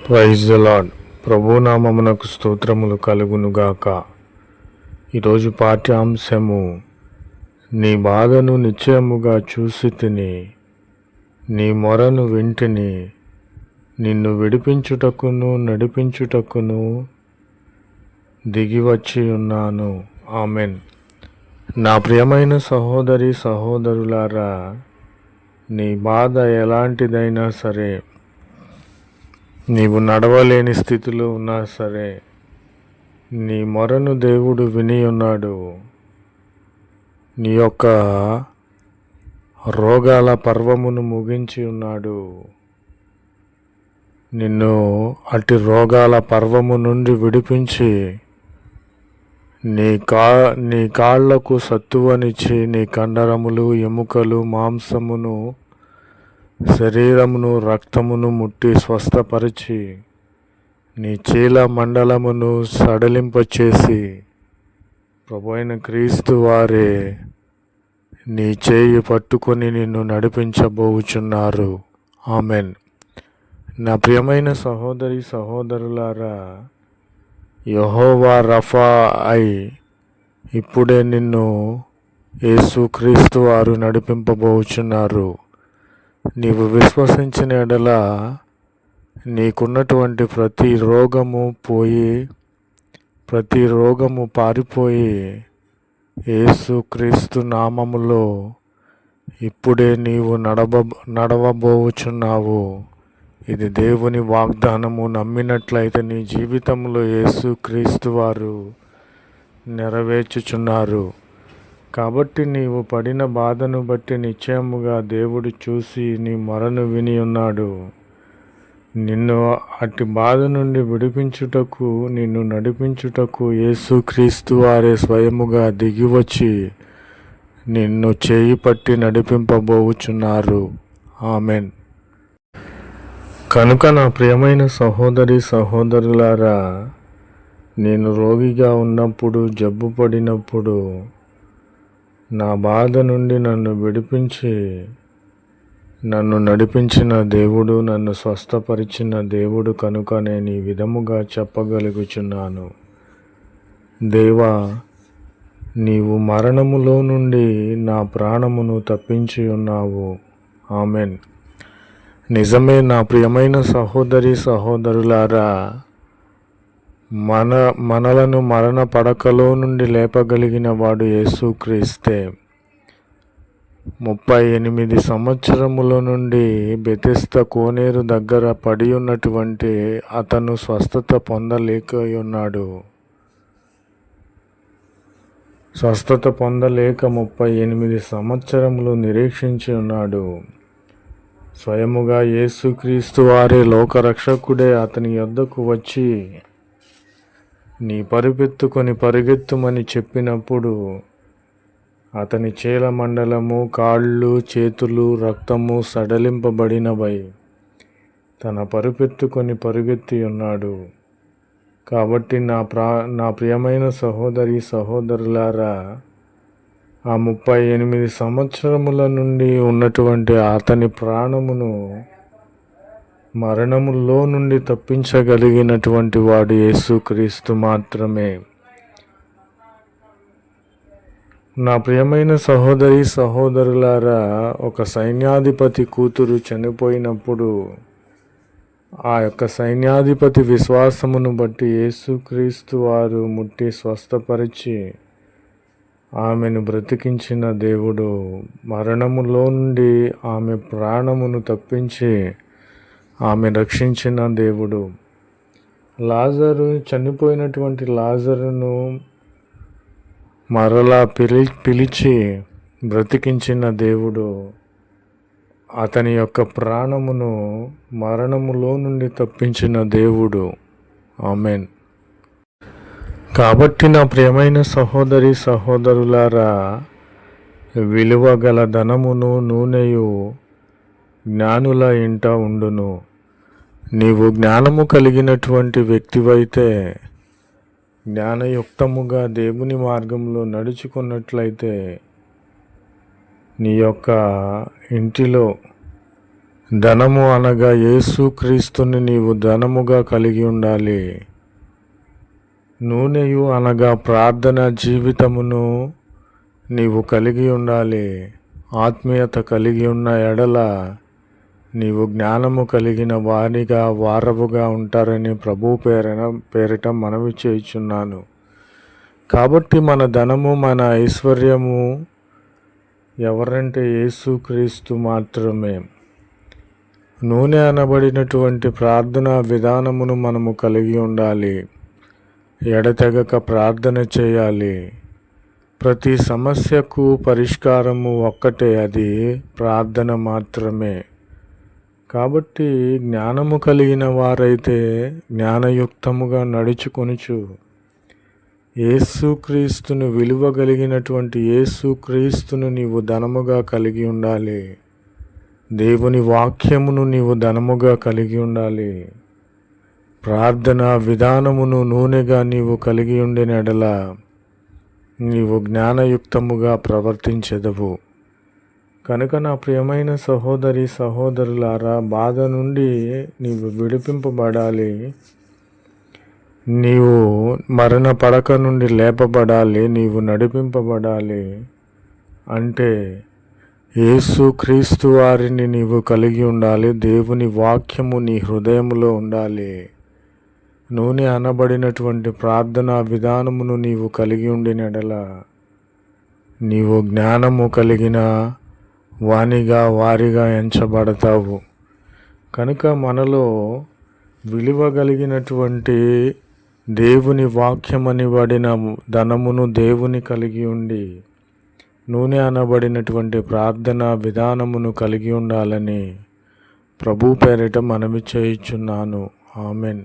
Praise the lord. ప్రభునామమునకు స్తోత్రములు కలుగునుగాక. ఈరోజు పాఠ్యాంశము, నీ బాధను నిశ్చయముగా చూసి తిని, నీ మొరను వింటిని, నిన్ను విడిపించుటకును నడిపించుటకును దిగివచ్చి ఉన్నాను. ఆమెన్. నా ప్రియమైన సహోదరి సహోదరులారా, నీ బాధ ఎలాంటిదైనా సరే, నీవు నడవలేని స్థితిలో ఉన్నా సరే, నీ మొరను దేవుడు విని ఉన్నాడు. నీ యొక్క రోగాల పర్వమును ముగించి ఉన్నాడు. నిన్ను అట్టి రోగాల పర్వము నుండి విడిపించి నీ కాళ్లకు సత్తువనిచ్చి, నీ కండరములు, ఎముకలు, మాంసమును, శరీరమును, రక్తమును ముట్టి స్వస్థపరిచి, నీ చీల మండలమును సడలింపచేసి, ప్రభువైన క్రీస్తు వారే నీ చేయి పట్టుకొని నిన్ను నడిపించబోచున్నారు. ఆమెన్. నా ప్రియమైన సహోదరి సహోదరులారా, యెహోవా రఫా అయి ఇప్పుడే నిన్ను యేసుక్రీస్తు వారు నడిపింపబోచున్నారు. నీవు విశ్వసించిన ఎడల నీకున్నటువంటి ప్రతి రోగము పారిపోయి యేసుక్రీస్తు నామములో ఇప్పుడే నీవు నడవబోచున్నావు. ఇది దేవుని వాగ్దానము. నమ్మినట్లయితే నీ జీవితంలో యేసుక్రీస్తు వారు నెరవేర్చుచున్నారు. కాబట్టి నీవు పడిన బాధను బట్టి నిశ్చయముగా దేవుడు చూసి నీ మొరను విని ఉన్నాడు. నిన్ను అట్టి బాధ నుండి విడిపించుటకు, నిన్ను నడిపించుటకు యేసుక్రీస్తు వారే స్వయముగా దిగివచ్చి నిన్ను చేయి పట్టి నడిపింపబోచున్నారు. ఆమెన్. కనుక నా ప్రియమైన సహోదరి సహోదరులారా, నేను రోగిగా ఉన్నప్పుడు, జబ్బు పడినప్పుడు, నా బాధ నుండి నన్ను విడిపించి నన్ను నడిపించిన దేవుడు, నన్ను స్వస్థపరిచిన దేవుడు కనుక నేను ఈ విధముగా చెప్పగలుగుచున్నాను. దేవా, నీవు మరణములో నుండి నా ప్రాణమును తప్పించి ఉన్నావు. ఆమెన్. నిజమే నా ప్రియమైన సహోదరి సహోదరులారా, మనలను మరణ పడకలో నుండి లేపగలిగిన వాడు యేసుక్రీస్తే. 38 సంవత్సరముల నుండి బెతెస్దా కోనేరు దగ్గర పడి ఉన్నటువంటి అతను స్వస్థత పొందలేక 38 సంవత్సరములు నిరీక్షించి ఉన్నాడు. స్వయముగా యేసుక్రీస్తు వారే లోకరక్షకుడే అతని యొద్దకు వచ్చి, నీ పరుపెత్తుకొని పరిగెత్తుమని చెప్పినప్పుడు అతని చీల మండలము, కాళ్ళు, చేతులు, రక్తము సడలింపబడినవై తన పరుపెత్తుకొని పరుగెత్తి ఉన్నాడు. కాబట్టి నా ప్రియమైన సహోదరి సహోదరులారా, ఆ 38 సంవత్సరముల నుండి ఉన్నటువంటి అతని ప్రాణమును మరణములో నుండి తప్పించగలిగినటువంటి వాడు యేసుక్రీస్తు మాత్రమే. నా ప్రియమైన సహోదరి సహోదరులారా, ఒక సైన్యాధిపతి కూతురు చనిపోయినప్పుడు ఆ యొక్క సైన్యాధిపతి విశ్వాసమును బట్టి యేసుక్రీస్తు వారు ముట్టి స్వస్థపరిచి ఆమెను బ్రతికించిన దేవుడు, మరణములో నుండి ఆమె ప్రాణమును తప్పించి ఆమె రక్షించిన దేవుడు. చనిపోయినటువంటి లాజరును మరలా పిలిచి బ్రతికించిన దేవుడు, అతని యొక్క ప్రాణమును మరణములో నుండి తప్పించిన దేవుడు. ఆమెన్. కాబట్టి నా ప్రియమైన సహోదరి సహోదరులారా, విలువ గల ధనమును నూనెయు జ్ఞానుల ఇంట ఉండును. నీవు జ్ఞానము కలిగినటువంటి వ్యక్తివైతే, జ్ఞానయుక్తముగా దేవుని మార్గంలో నడుచుకున్నట్లయితే, నీ యొక్క ఇంటిలో ధనము అనగా యేసుక్రీస్తుని నీవు ధనముగా కలిగి ఉండాలి. నూనెయు అనగా ప్రార్థన జీవితమును నీవు కలిగి ఉండాలి. ఆత్మీయత కలిగి ఉన్న ఎడల నీవు జ్ఞానము కలిగిన వారవుగా ఉంటారని ప్రభు పేరిట మనవి చేయుచున్నాను. కాబట్టి మన ధనము మన ఐశ్వర్యము ఎవరంటే యేసుక్రీస్తు మాత్రమే. నూనె అనబడినటువంటి ప్రార్థనా విధానమును మనము కలిగి ఉండాలి. ఎడతెగక ప్రార్థన చేయాలి. ప్రతి సమస్యకు పరిష్కారము ఒక్కటే, అది ప్రార్థన మాత్రమే. కాబట్టి జ్ఞానము కలిగిన వారైతే జ్ఞానయుక్తముగా నడుచుకొనుచు యేసుక్రీస్తును విలువ కలిగినటువంటి యేసుక్రీస్తును నీవు ధనముగా కలిగి ఉండాలి. దేవుని వాక్యమును నీవు ధనముగా కలిగి ఉండాలి. ప్రార్థన విధానమును నూనెగా నీవు కలిగి ఉండిన ఎడల నీవు జ్ఞానయుక్తముగా ప్రవర్తించెదవు. కనుక నా ప్రియమైన సహోదరి సహోదరులారా, బాధ నుండి నీవు విడిపింపబడాలి. నీవు మరణ పడక నుండి లేపబడాలి. నీవు నడిపింపబడాలి. అంటే యేసుక్రీస్తు వారిని నీవు కలిగి ఉండాలి. దేవుని వాక్యము నీ హృదయములో ఉండాలి. నూనె అనబడినటువంటి ప్రార్థనా విధానమును నీవు కలిగి ఉండిన ఎడల నీవు జ్ఞానము కలిగిన వారిగా ఎంచబడతావు. కనుక మనలో విలువ కలిగినటువంటి దేవుని వాక్యమనిబడిన ధనమును దేవుని కలిగి ఉండి నూనె అనబడినటువంటి ప్రార్థనా విధానమును కలిగి ఉండాలని ప్రభు పేరిట మనవి చేయుచున్నాను. ఆమెన్.